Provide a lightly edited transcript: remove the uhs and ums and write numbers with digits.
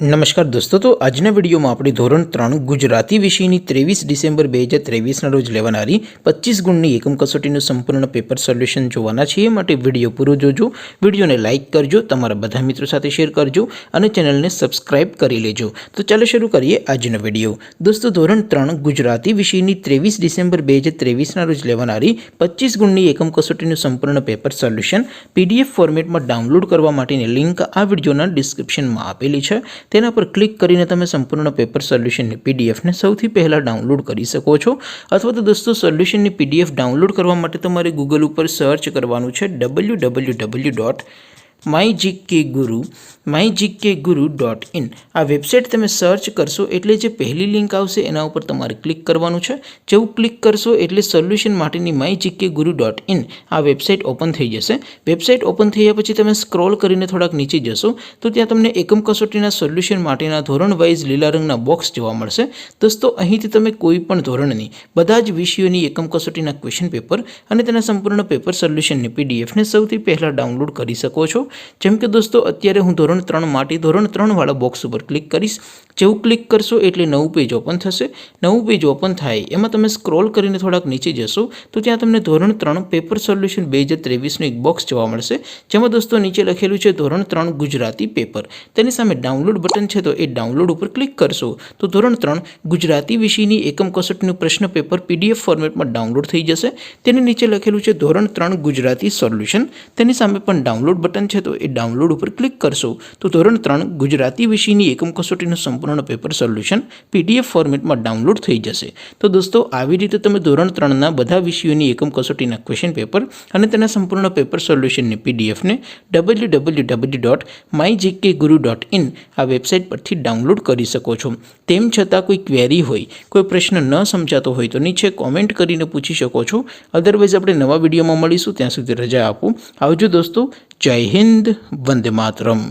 नमस्कार दोस्तों, तो आजना विडियो में अपनी धोरण 3 गुजराती विषयनी 23 डिसेम्बर 2023 रोज लेवानारी 25 गुणनी एकम कसोटीનું સંપૂર્ણ પેપર સોલ્યુશન જોવાના છે। એ માટે વિડીયો પૂરો જોજો, વિડીયોને લાઇક કરજો, તમારા બધા મિત્રો સાથે શેર કરજો અને ચેનલને સબસ્ક્રાઇબ કરી લેજો। તો ચાલો શરૂ કરીએ આજનો વિડીયો। દોસ્તો, ધોરણ 3 ગુજરાતી વિષયની 23 ડિસેમ્બર 2023 રોજ લેવાનારી 25 ગુણની એકમ કસોટીનું સંપૂર્ણ પેપર સોલ્યુશન પીડીએફ ફોર્મેટમાં ડાઉનલોડ કરવા માટેની લિંક આ વિડીયોના ડિસ્ક્રિપ્શનમાં આપેલી છે। તેના પર ક્લિક કરીને તમે સંપૂર્ણ પેપર સોલ્યુશનની પીડીએફને સૌથી પહેલાં ડાઉનલોડ કરી શકો છો। અથવા તો દોસ્તો, સોલ્યુશનની પીડીએફ ડાઉનલોડ કરવા માટે તમારે ગૂગલ ઉપર સર્ચ કરવાનું છે www.mygkguru.in। આ વેબસાઇટ તમે સર્ચ કરશો એટલે જે પહેલી લિંક આવશે એના ઉપર તમારે ક્લિક કરવાનું છે। જેવું ક્લિક કરશો એટલે સોલ્યુશન માટેની mygkguru.in આ વેબસાઇટ ઓપન થઈ જશે। વેબસાઇટ ઓપન થયા પછી તમે સ્ક્રોલ કરીને થોડાક નીચે જશો તો ત્યાં તમને એકમ કસોટીના સોલ્યુશન માટેના ધોરણ વાઇઝ લીલા રંગના બોક્સ જોવા મળશે। દોસ્તો, અહીંથી તમે કોઈ પણ ધોરણની બધા જ વિષયોની એકમ કસોટીના ક્વેશ્ચન પેપર અને તેના સંપૂર્ણ પેપર સોલ્યુશનની પીડીએફને સૌથી પહેલાં ડાઉનલોડ કરી શકો છો। જેમ કે દોસ્તો, અત્યારે હું ધોરણ 3 માટે ધોરણ 3 વાળા બોક્સ ઉપર ક્લિક કરીશ। જેવું ક્લિક કરશો એટલે નવું પેજ ઓપન થશે। નવું પેજ ઓપન થાય એમાં તમે સ્ક્રોલ કરીને થોડાક નીચે જશો તો ત્યાં તમને ધોરણ 3 પેપર સોલ્યુશન 2023નું એક બોક્સ જોવા મળશે, જેમાં દોસ્તો નીચે લખેલું છે ધોરણ 3 ગુજરાતી પેપર। તેની સામે ડાઉનલોડ બટન છે, તો એ ડાઉનલોડ ઉપર ક્લિક કરશો તો ધોરણ 3 ગુજરાતી વિષયની એકમ કસોટીનું પ્રશ્ન પેપર પીડીએફ ફોર્મેટમાં ડાઉનલોડ થઈ જશે। તેની નીચે લખેલું છે ધોરણ 3 ગુજરાતી સોલ્યુશન। તેની સામે પણ ડાઉનલોડ બટન છે, તો એ ડાઉનલોડ ઉપર ક્લિક કરશો તો ધોરણ 3 ગુજરાતી વિષયની એકમ કસોટીનું સંપૂર્ણ પેપર સોલ્યુશન પીડીએફ ફોર્મેટમાં ડાઉનલોડ થઈ જશે। તો દોસ્તો, આવી રીતે તમે ધોરણ 3ના બધા વિષયોની એકમ કસોટીના ક્વેશ્ચન પેપર અને તેના સંપૂર્ણ પેપર સોલ્યુશનની પીડીએફને www.mygkguru.in આ વેબસાઇટ પરથી ડાઉનલોડ કરી શકો છો। તેમ છતાં કોઈ ક્વેરી હોય, કોઈ પ્રશ્ન ન સમજાતો હોય તો નીચે કોમેન્ટ કરીને પૂછી શકો છો। અધરવાઇઝ આપણે નવા વિડીયોમાં મળીશું, ત્યાં સુધી રજા આપો। આવજો દોસ્તો, જય હિન્દ, વંદે માતરમ।